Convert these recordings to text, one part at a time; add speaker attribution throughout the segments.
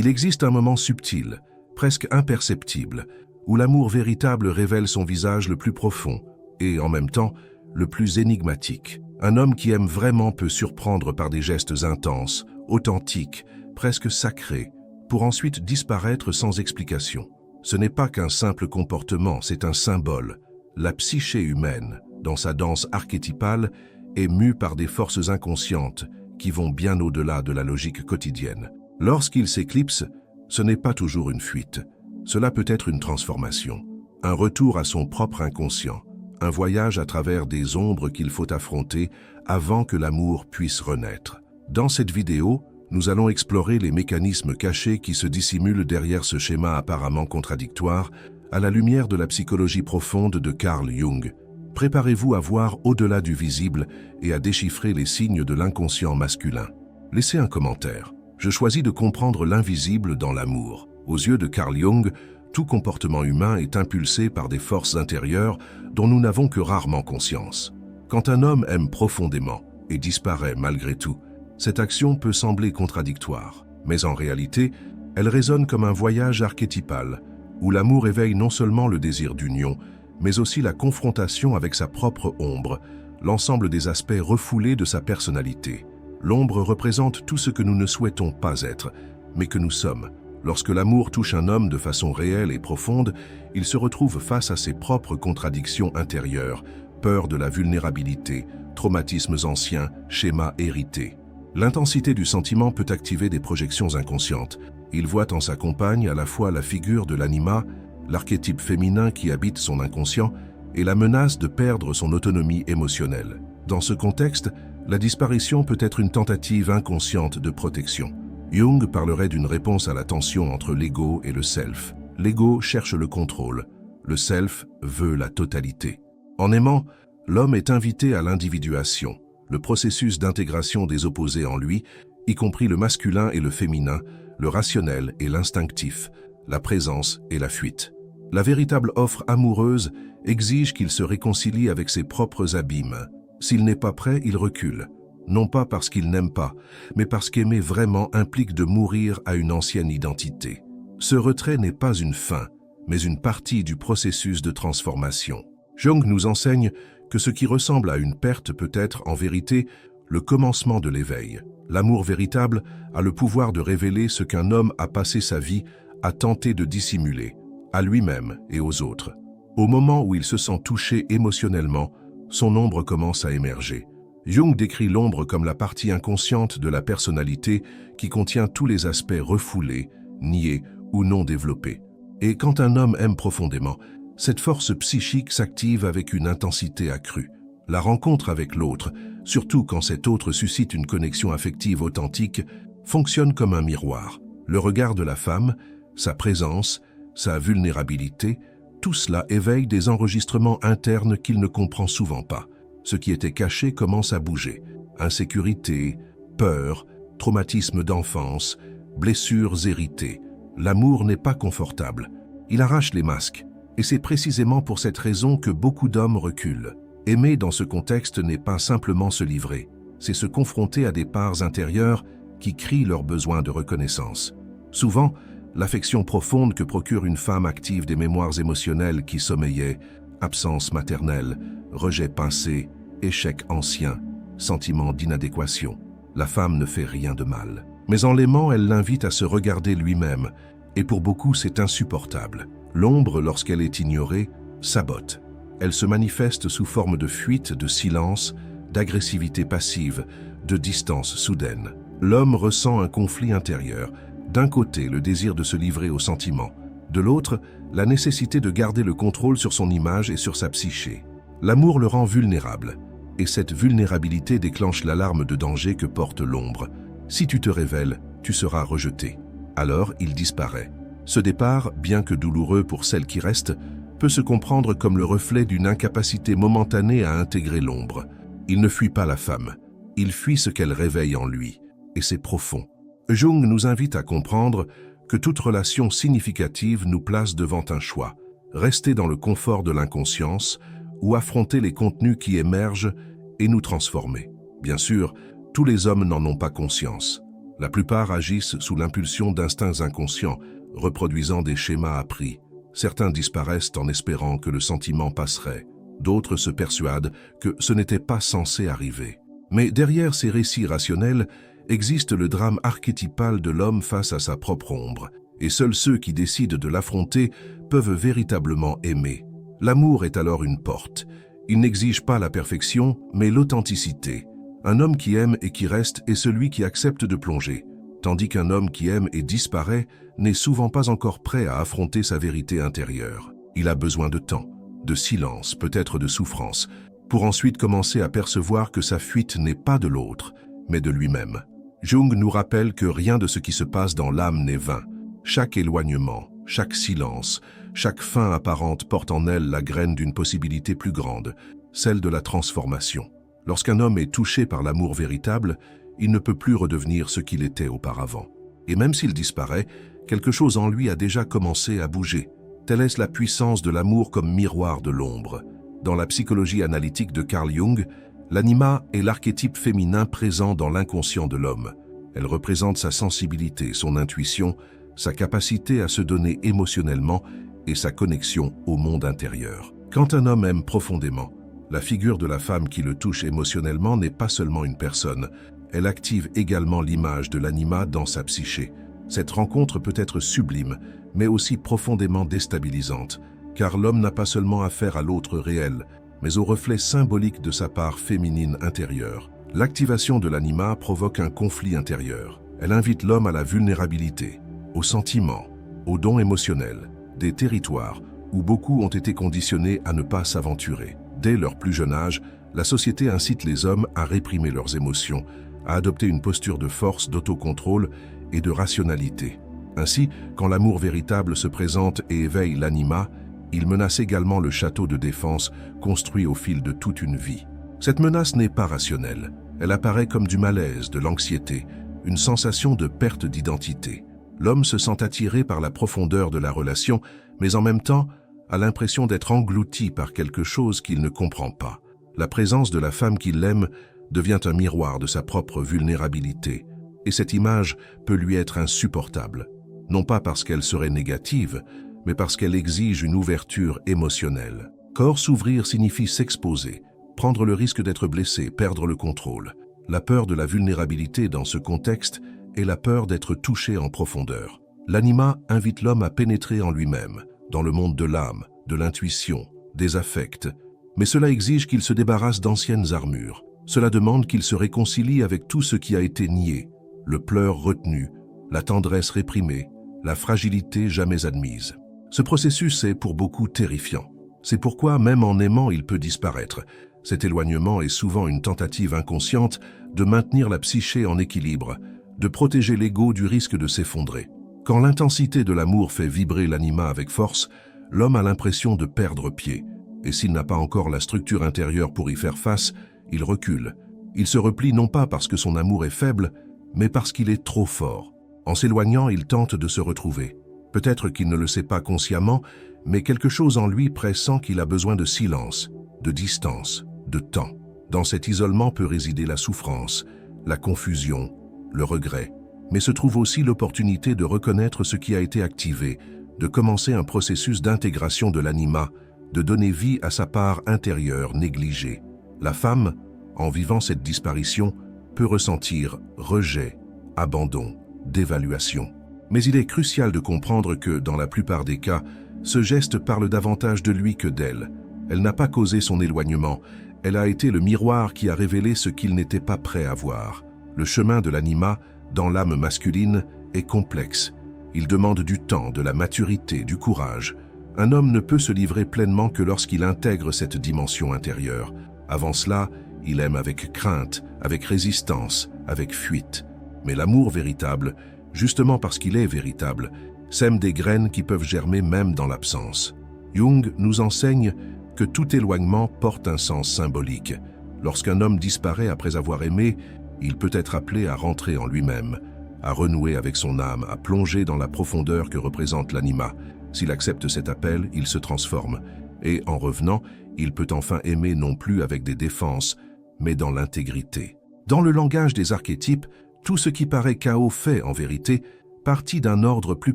Speaker 1: Il existe un moment subtil, presque imperceptible, où l'amour véritable révèle son visage le plus profond et, en même temps, le plus énigmatique. Un homme qui aime vraiment peut surprendre par des gestes intenses, authentiques, presque sacrés, pour ensuite disparaître sans explication. Ce n'est pas qu'un simple comportement, c'est un symbole. La psyché humaine, dans sa danse archétypale, est mue par des forces inconscientes qui vont bien au-delà de la logique quotidienne. Lorsqu'il s'éclipse, ce n'est pas toujours une fuite. Cela peut être une transformation, un retour à son propre inconscient, un voyage à travers des ombres qu'il faut affronter avant que l'amour puisse renaître. Dans cette vidéo, nous allons explorer les mécanismes cachés qui se dissimulent derrière ce schéma apparemment contradictoire à la lumière de la psychologie profonde de Carl Jung. Préparez-vous à voir au-delà du visible et à déchiffrer les signes de l'inconscient masculin. Laissez un commentaire. Je choisis de comprendre l'invisible dans l'amour. Aux yeux de Carl Jung, tout comportement humain est impulsé par des forces intérieures dont nous n'avons que rarement conscience. Quand un homme aime profondément et disparaît malgré tout, cette action peut sembler contradictoire, mais en réalité, elle résonne comme un voyage archétypal, où l'amour éveille non seulement le désir d'union, mais aussi la confrontation avec sa propre ombre, l'ensemble des aspects refoulés de sa personnalité. L'ombre représente tout ce que nous ne souhaitons pas être, mais que nous sommes. Lorsque l'amour touche un homme de façon réelle et profonde, il se retrouve face à ses propres contradictions intérieures, peur de la vulnérabilité, traumatismes anciens, schémas hérités. L'intensité du sentiment peut activer des projections inconscientes. Il voit en sa compagne à la fois la figure de l'anima, l'archétype féminin qui habite son inconscient, et la menace de perdre son autonomie émotionnelle. Dans ce contexte, la disparition peut être une tentative inconsciente de protection. Jung parlerait d'une réponse à la tension entre l'ego et le self. L'ego cherche le contrôle, le self veut la totalité. En aimant, l'homme est invité à l'individuation, le processus d'intégration des opposés en lui, y compris le masculin et le féminin, le rationnel et l'instinctif, la présence et la fuite. La véritable offre amoureuse exige qu'il se réconcilie avec ses propres abîmes. S'il n'est pas prêt, il recule. Non pas parce qu'il n'aime pas, mais parce qu'aimer vraiment implique de mourir à une ancienne identité. Ce retrait n'est pas une fin, mais une partie du processus de transformation. Jung nous enseigne que ce qui ressemble à une perte peut être, en vérité, le commencement de l'éveil. L'amour véritable a le pouvoir de révéler ce qu'un homme a passé sa vie à tenter de dissimuler, à lui-même et aux autres. Au moment où il se sent touché émotionnellement, son ombre commence à émerger. Jung décrit l'ombre comme la partie inconsciente de la personnalité qui contient tous les aspects refoulés, niés ou non développés. Et quand un homme aime profondément, cette force psychique s'active avec une intensité accrue. La rencontre avec l'autre, surtout quand cet autre suscite une connexion affective authentique, fonctionne comme un miroir. Le regard de la femme, sa présence, sa vulnérabilité, tout cela éveille des enregistrements internes qu'il ne comprend souvent pas. Ce qui était caché commence à bouger. Insécurité, peur, traumatisme d'enfance, blessures héritées. L'amour n'est pas confortable. Il arrache les masques. Et c'est précisément pour cette raison que beaucoup d'hommes reculent. Aimer dans ce contexte n'est pas simplement se livrer, c'est se confronter à des parts intérieures qui crient leur besoin de reconnaissance. Souvent, l'affection profonde que procure une femme active des mémoires émotionnelles qui sommeillaient, absence maternelle, rejet pincé, échec ancien, sentiment d'inadéquation. La femme ne fait rien de mal. Mais en l'aimant, elle l'invite à se regarder lui-même, et pour beaucoup c'est insupportable. L'ombre, lorsqu'elle est ignorée, sabote. Elle se manifeste sous forme de fuite, de silence, d'agressivité passive, de distance soudaine. L'homme ressent un conflit intérieur. D'un côté, le désir de se livrer aux sentiments. De l'autre, la nécessité de garder le contrôle sur son image et sur sa psyché. L'amour le rend vulnérable. Et cette vulnérabilité déclenche l'alarme de danger que porte l'ombre. Si tu te révèles, tu seras rejeté. Alors, il disparaît. Ce départ, bien que douloureux pour celle qui reste, peut se comprendre comme le reflet d'une incapacité momentanée à intégrer l'ombre. Il ne fuit pas la femme, il fuit ce qu'elle réveille en lui, et c'est profond. Jung nous invite à comprendre que toute relation significative nous place devant un choix, rester dans le confort de l'inconscience ou affronter les contenus qui émergent et nous transformer. Bien sûr, tous les hommes n'en ont pas conscience. La plupart agissent sous l'impulsion d'instincts inconscients, reproduisant des schémas appris. Certains disparaissent en espérant que le sentiment passerait. D'autres se persuadent que ce n'était pas censé arriver. Mais derrière ces récits rationnels, existe le drame archétypal de l'homme face à sa propre ombre. Et seuls ceux qui décident de l'affronter peuvent véritablement aimer. L'amour est alors une porte. Il n'exige pas la perfection, mais l'authenticité. Un homme qui aime et qui reste est celui qui accepte de plonger, tandis qu'un homme qui aime et disparaît n'est souvent pas encore prêt à affronter sa vérité intérieure. Il a besoin de temps, de silence, peut-être de souffrance, pour ensuite commencer à percevoir que sa fuite n'est pas de l'autre, mais de lui-même. Jung nous rappelle que rien de ce qui se passe dans l'âme n'est vain. Chaque éloignement, chaque silence, chaque fin apparente porte en elle la graine d'une possibilité plus grande, celle de la transformation. Lorsqu'un homme est touché par l'amour véritable, il ne peut plus redevenir ce qu'il était auparavant. Et même s'il disparaît, quelque chose en lui a déjà commencé à bouger. Telle est la puissance de l'amour comme miroir de l'ombre. Dans la psychologie analytique de Carl Jung, l'anima est l'archétype féminin présent dans l'inconscient de l'homme. Elle représente sa sensibilité, son intuition, sa capacité à se donner émotionnellement et sa connexion au monde intérieur. Quand un homme aime profondément, la figure de la femme qui le touche émotionnellement n'est pas seulement une personne, elle active également l'image de l'anima dans sa psyché. Cette rencontre peut être sublime, mais aussi profondément déstabilisante, car l'homme n'a pas seulement affaire à l'autre réel, mais au reflet symbolique de sa part féminine intérieure. L'activation de l'anima provoque un conflit intérieur. Elle invite l'homme à la vulnérabilité, au sentiment, au don émotionnel, des territoires où beaucoup ont été conditionnés à ne pas s'aventurer. Dès leur plus jeune âge, la société incite les hommes à réprimer leurs émotions, à adopter une posture de force, d'autocontrôle et de rationalité. Ainsi, quand l'amour véritable se présente et éveille l'anima, il menace également le château de défense construit au fil de toute une vie. Cette menace n'est pas rationnelle. Elle apparaît comme du malaise, de l'anxiété, une sensation de perte d'identité. L'homme se sent attiré par la profondeur de la relation, mais en même temps, a l'impression d'être englouti par quelque chose qu'il ne comprend pas. La présence de la femme qu'il aime devient un miroir de sa propre vulnérabilité, et cette image peut lui être insupportable, non pas parce qu'elle serait négative, mais parce qu'elle exige une ouverture émotionnelle. Corps s'ouvrir signifie s'exposer, prendre le risque d'être blessé, perdre le contrôle. La peur de la vulnérabilité dans ce contexte est la peur d'être touché en profondeur. L'anima invite l'homme à pénétrer en lui-même, dans le monde de l'âme, de l'intuition, des affects, mais cela exige qu'il se débarrasse d'anciennes armures. Cela demande qu'il se réconcilie avec tout ce qui a été nié, le pleur retenu, la tendresse réprimée, la fragilité jamais admise. Ce processus est pour beaucoup terrifiant. C'est pourquoi, même en aimant, il peut disparaître. Cet éloignement est souvent une tentative inconsciente de maintenir la psyché en équilibre, de protéger l'ego du risque de s'effondrer. Quand l'intensité de l'amour fait vibrer l'anima avec force, l'homme a l'impression de perdre pied. Et s'il n'a pas encore la structure intérieure pour y faire face, il recule. Il se replie non pas parce que son amour est faible, mais parce qu'il est trop fort. En s'éloignant, il tente de se retrouver. Peut-être qu'il ne le sait pas consciemment, mais quelque chose en lui pressent qu'il a besoin de silence, de distance, de temps. Dans cet isolement peut résider la souffrance, la confusion, le regret. Mais se trouve aussi l'opportunité de reconnaître ce qui a été activé, de commencer un processus d'intégration de l'anima, de donner vie à sa part intérieure négligée. La femme, en vivant cette disparition, peut ressentir rejet, abandon, dévaluation. Mais il est crucial de comprendre que, dans la plupart des cas, ce geste parle davantage de lui que d'elle. Elle n'a pas causé son éloignement, elle a été le miroir qui a révélé ce qu'il n'était pas prêt à voir. Le chemin de l'anima, dans l'âme masculine, est complexe. Il demande du temps, de la maturité, du courage. Un homme ne peut se livrer pleinement que lorsqu'il intègre cette dimension intérieure. Avant cela, il aime avec crainte, avec résistance, avec fuite. Mais l'amour véritable, justement parce qu'il est véritable, sème des graines qui peuvent germer même dans l'absence. Jung nous enseigne que tout éloignement porte un sens symbolique. Lorsqu'un homme disparaît après avoir aimé, il peut être appelé à rentrer en lui-même, à renouer avec son âme, à plonger dans la profondeur que représente l'anima. S'il accepte cet appel, il se transforme. Et en revenant, il peut enfin aimer non plus avec des défenses, mais dans l'intégrité. Dans le langage des archétypes, Tout ce qui paraît chaos fait, en vérité, partie d'un ordre plus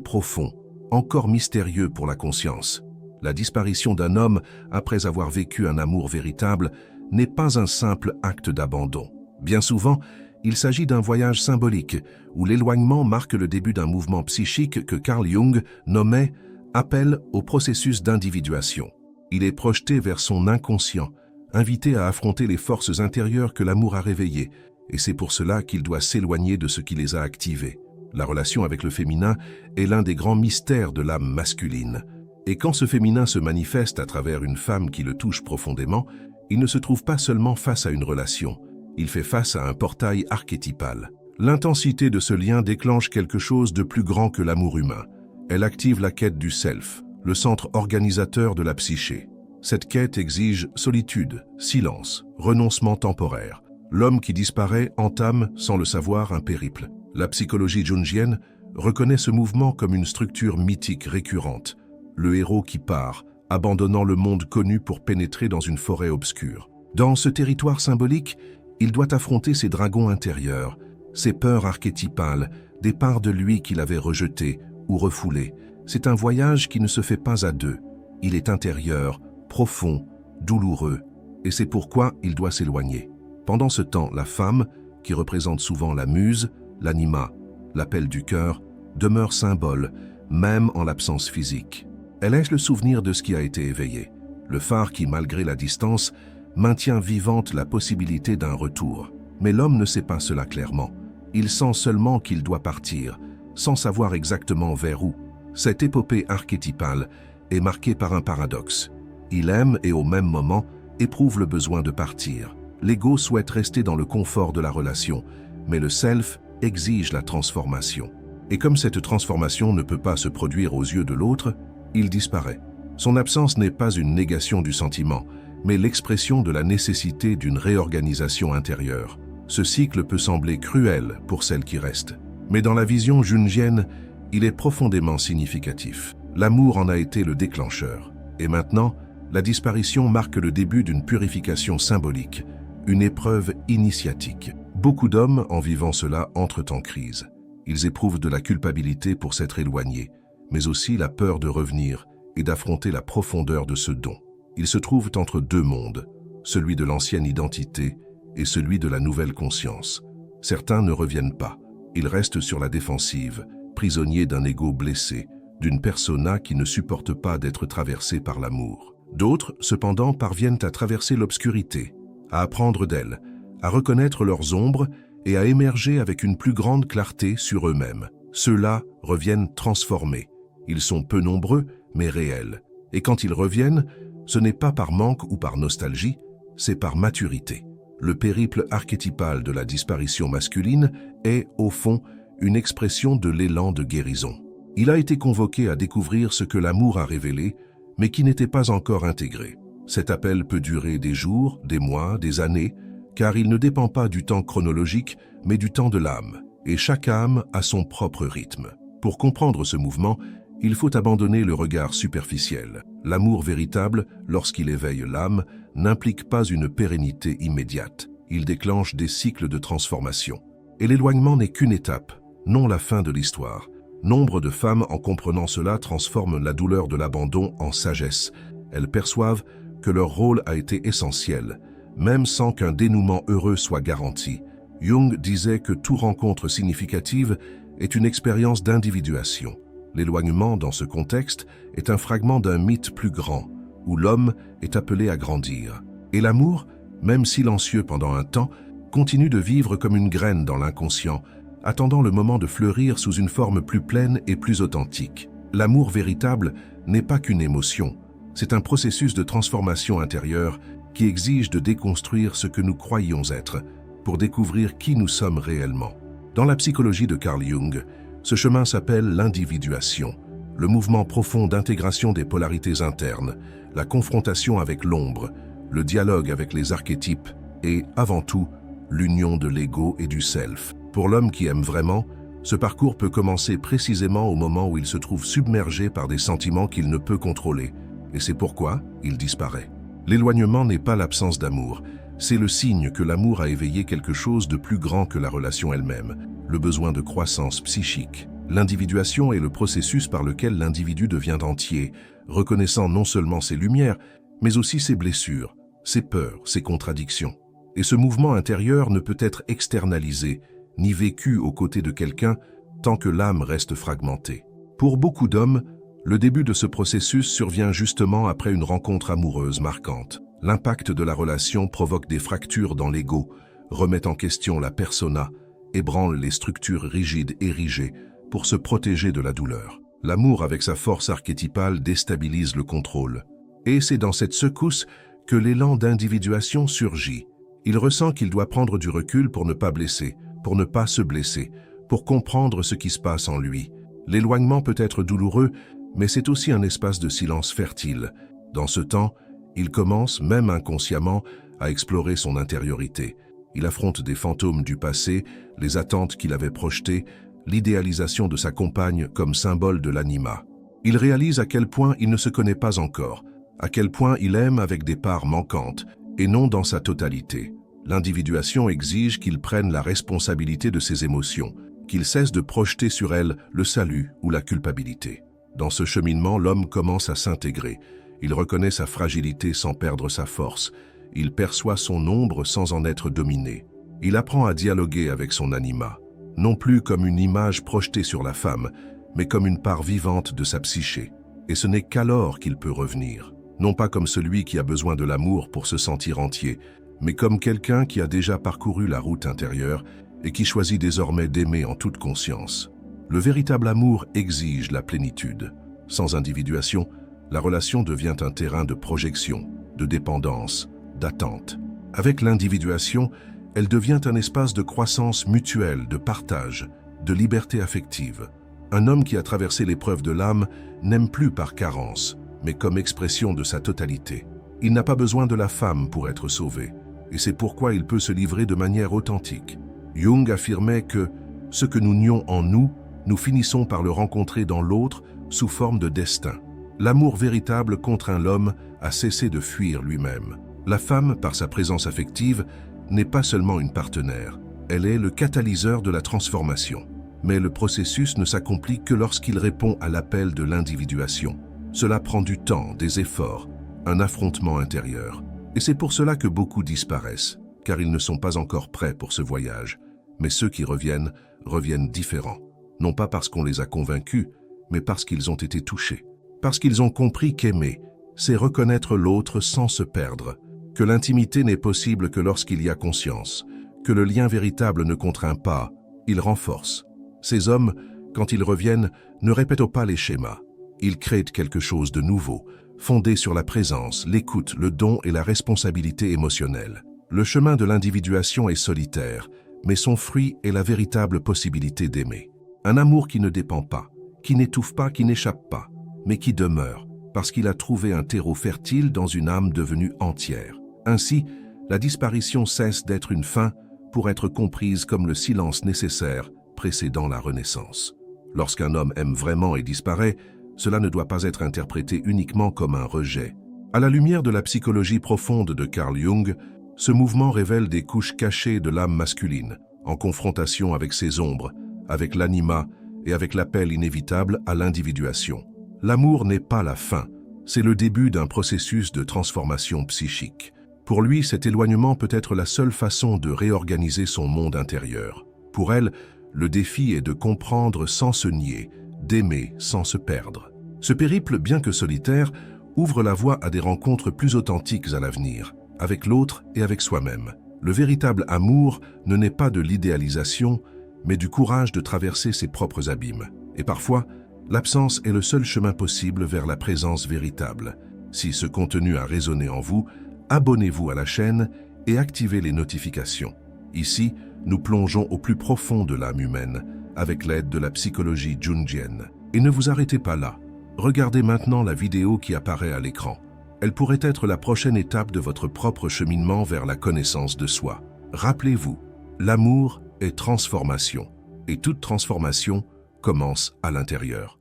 Speaker 1: profond, encore mystérieux pour la conscience. La disparition d'un homme après avoir vécu un amour véritable n'est pas un simple acte d'abandon. Bien souvent, il s'agit d'un voyage symbolique où l'éloignement marque le début d'un mouvement psychique que Carl Jung nommait « appel au processus d'individuation ». Il est projeté vers son inconscient, invité à affronter les forces intérieures que l'amour a réveillées, et c'est pour cela qu'il doit s'éloigner de ce qui les a activées. La relation avec le féminin est l'un des grands mystères de l'âme masculine. Et quand ce féminin se manifeste à travers une femme qui le touche profondément, il ne se trouve pas seulement face à une relation, il fait face à un portail archétypal. L'intensité de ce lien déclenche quelque chose de plus grand que l'amour humain. Elle active la quête du self, le centre organisateur de la psyché. Cette quête exige solitude, silence, renoncement temporaire. L'homme qui disparaît entame, sans le savoir, un périple. La psychologie jungienne reconnaît ce mouvement comme une structure mythique récurrente. Le héros qui part, abandonnant le monde connu pour pénétrer dans une forêt obscure. Dans ce territoire symbolique, il doit affronter ses dragons intérieurs, ses peurs archétypales, des parts de lui qu'il avait rejetées ou refoulées. C'est un voyage qui ne se fait pas à deux. Il est intérieur, profond, douloureux, et c'est pourquoi il doit s'éloigner. Pendant ce temps, la femme, qui représente souvent la muse, l'anima, l'appel du cœur, demeure symbole, même en l'absence physique. Elle laisse le souvenir de ce qui a été éveillé, le phare qui, malgré la distance, maintient vivante la possibilité d'un retour. Mais l'homme ne sait pas cela clairement. Il sent seulement qu'il doit partir, sans savoir exactement vers où. Cette épopée archétypale est marquée par un paradoxe. Il aime et au même moment éprouve le besoin de partir. L'ego souhaite rester dans le confort de la relation, mais le self exige la transformation. Et comme cette transformation ne peut pas se produire aux yeux de l'autre, il disparaît. Son absence n'est pas une négation du sentiment, mais l'expression de la nécessité d'une réorganisation intérieure. Ce cycle peut sembler cruel pour celle qui reste, mais dans la vision jungienne, il est profondément significatif. L'amour en a été le déclencheur, et maintenant, la disparition marque le début d'une purification symbolique, une épreuve initiatique. Beaucoup d'hommes, en vivant cela, entrent en crise. Ils éprouvent de la culpabilité pour s'être éloignés, mais aussi la peur de revenir et d'affronter la profondeur de ce don. Ils se trouvent entre deux mondes, celui de l'ancienne identité et celui de la nouvelle conscience. Certains ne reviennent pas. Ils restent sur la défensive, prisonniers d'un ego blessé, d'une persona qui ne supporte pas d'être traversée par l'amour. D'autres, cependant, parviennent à traverser l'obscurité, à apprendre d'elle, à reconnaître leurs ombres et à émerger avec une plus grande clarté sur eux-mêmes. Ceux-là reviennent transformés. Ils sont peu nombreux, mais réels. Et quand ils reviennent, ce n'est pas par manque ou par nostalgie, c'est par maturité. Le périple archétypal de la disparition masculine est, au fond, une expression de l'élan de guérison. Il a été convoqué à découvrir ce que l'amour a révélé, mais qui n'était pas encore intégré. Cet appel peut durer des jours, des mois, des années, car il ne dépend pas du temps chronologique, mais du temps de l'âme, et chaque âme a son propre rythme. Pour comprendre ce mouvement, il faut abandonner le regard superficiel. L'amour véritable, lorsqu'il éveille l'âme, n'implique pas une pérennité immédiate. Il déclenche des cycles de transformation. Et l'éloignement n'est qu'une étape, non la fin de l'histoire. Nombre de femmes, en comprenant cela, transforment la douleur de l'abandon en sagesse. Elles perçoivent que leur rôle a été essentiel, même sans qu'un dénouement heureux soit garanti. Jung disait que toute rencontre significative est une expérience d'individuation. L'éloignement, dans ce contexte, est un fragment d'un mythe plus grand, où l'homme est appelé à grandir. Et l'amour, même silencieux pendant un temps, continue de vivre comme une graine dans l'inconscient, attendant le moment de fleurir sous une forme plus pleine et plus authentique. L'amour véritable n'est pas qu'une émotion, c'est un processus de transformation intérieure qui exige de déconstruire ce que nous croyions être, pour découvrir qui nous sommes réellement. Dans la psychologie de Carl Jung, ce chemin s'appelle l'individuation, le mouvement profond d'intégration des polarités internes, la confrontation avec l'ombre, le dialogue avec les archétypes et, avant tout, l'union de l'ego et du self. Pour l'homme qui aime vraiment, ce parcours peut commencer précisément au moment où il se trouve submergé par des sentiments qu'il ne peut contrôler, et c'est pourquoi il disparaît. L'éloignement n'est pas l'absence d'amour, c'est le signe que l'amour a éveillé quelque chose de plus grand que la relation elle-même. le besoin de croissance psychique. L'individuation est le processus par lequel l'individu devient entier, reconnaissant non seulement ses lumières, mais aussi ses blessures, ses peurs, ses contradictions. Et ce mouvement intérieur ne peut être externalisé, ni vécu aux côtés de quelqu'un, tant que l'âme reste fragmentée. Pour beaucoup d'hommes, le début de ce processus survient justement après une rencontre amoureuse marquante. L'impact de la relation provoque des fractures dans l'ego, remet en question la persona, ébranle les structures rigides érigées pour se protéger de la douleur. L'amour avec sa force archétypale déstabilise le contrôle. Et c'est dans cette secousse que l'élan d'individuation surgit. Il ressent qu'il doit prendre du recul pour ne pas blesser, pour ne pas se blesser, pour comprendre ce qui se passe en lui. L'éloignement peut être douloureux, mais c'est aussi un espace de silence fertile. Dans ce temps, il commence, même inconsciemment, à explorer son intériorité. Il affronte des fantômes du passé, les attentes qu'il avait projetées, l'idéalisation de sa compagne comme symbole de l'anima. Il réalise à quel point il ne se connaît pas encore, à quel point il aime avec des parts manquantes, et non dans sa totalité. L'individuation exige qu'il prenne la responsabilité de ses émotions, qu'il cesse de projeter sur elles le salut ou la culpabilité. Dans ce cheminement, l'homme commence à s'intégrer. Il reconnaît sa fragilité sans perdre sa force. Il perçoit son ombre sans en être dominé. Il apprend à dialoguer avec son anima, non plus comme une image projetée sur la femme, mais comme une part vivante de sa psyché. Et ce n'est qu'alors qu'il peut revenir, non pas comme celui qui a besoin de l'amour pour se sentir entier, mais comme quelqu'un qui a déjà parcouru la route intérieure et qui choisit désormais d'aimer en toute conscience. Le véritable amour exige la plénitude. Sans individuation, la relation devient un terrain de projection, de dépendance, d'attente. Avec l'individuation, elle devient un espace de croissance mutuelle, de partage, de liberté affective. Un homme qui a traversé l'épreuve de l'âme n'aime plus par carence, mais comme expression de sa totalité. Il n'a pas besoin de la femme pour être sauvé, et c'est pourquoi il peut se livrer de manière authentique. Jung affirmait que ce que nous nions en nous, nous finissons par le rencontrer dans l'autre sous forme de destin. L'amour véritable contraint l'homme à cesser de fuir lui-même. La femme, par sa présence affective, n'est pas seulement une partenaire, elle est le catalyseur de la transformation. Mais le processus ne s'accomplit que lorsqu'il répond à l'appel de l'individuation. Cela prend du temps, des efforts, un affrontement intérieur. Et c'est pour cela que beaucoup disparaissent, car ils ne sont pas encore prêts pour ce voyage. Mais ceux qui reviennent, reviennent différents. Non pas parce qu'on les a convaincus, mais parce qu'ils ont été touchés. Parce qu'ils ont compris qu'aimer, c'est reconnaître l'autre sans se perdre, que l'intimité n'est possible que lorsqu'il y a conscience, que le lien véritable ne contraint pas, il renforce. Ces hommes, quand ils reviennent, ne répètent pas les schémas. Ils créent quelque chose de nouveau, fondé sur la présence, l'écoute, le don et la responsabilité émotionnelle. Le chemin de l'individuation est solitaire, mais son fruit est la véritable possibilité d'aimer. Un amour qui ne dépend pas, qui n'étouffe pas, qui n'échappe pas, mais qui demeure, parce qu'il a trouvé un terreau fertile dans une âme devenue entière. Ainsi, la disparition cesse d'être une fin pour être comprise comme le silence nécessaire précédant la renaissance. Lorsqu'un homme aime vraiment et disparaît, cela ne doit pas être interprété uniquement comme un rejet. À la lumière de la psychologie profonde de Carl Jung, ce mouvement révèle des couches cachées de l'âme masculine, en confrontation avec ses ombres, avec l'anima et avec l'appel inévitable à l'individuation. L'amour n'est pas la fin, c'est le début d'un processus de transformation psychique. Pour lui, cet éloignement peut être la seule façon de réorganiser son monde intérieur. Pour elle, le défi est de comprendre sans se nier, d'aimer sans se perdre. Ce périple, bien que solitaire, ouvre la voie à des rencontres plus authentiques à l'avenir, avec l'autre et avec soi-même. Le véritable amour ne naît pas de l'idéalisation, mais du courage de traverser ses propres abîmes. Et parfois, l'absence est le seul chemin possible vers la présence véritable. Si ce contenu a résonné en vous, abonnez-vous à la chaîne et activez les notifications. Ici, nous plongeons au plus profond de l'âme humaine, avec l'aide de la psychologie jungienne. Et ne vous arrêtez pas là. Regardez maintenant la vidéo qui apparaît à l'écran. Elle pourrait être la prochaine étape de votre propre cheminement vers la connaissance de soi. Rappelez-vous, l'amour est transformation, et toute transformation commence à l'intérieur.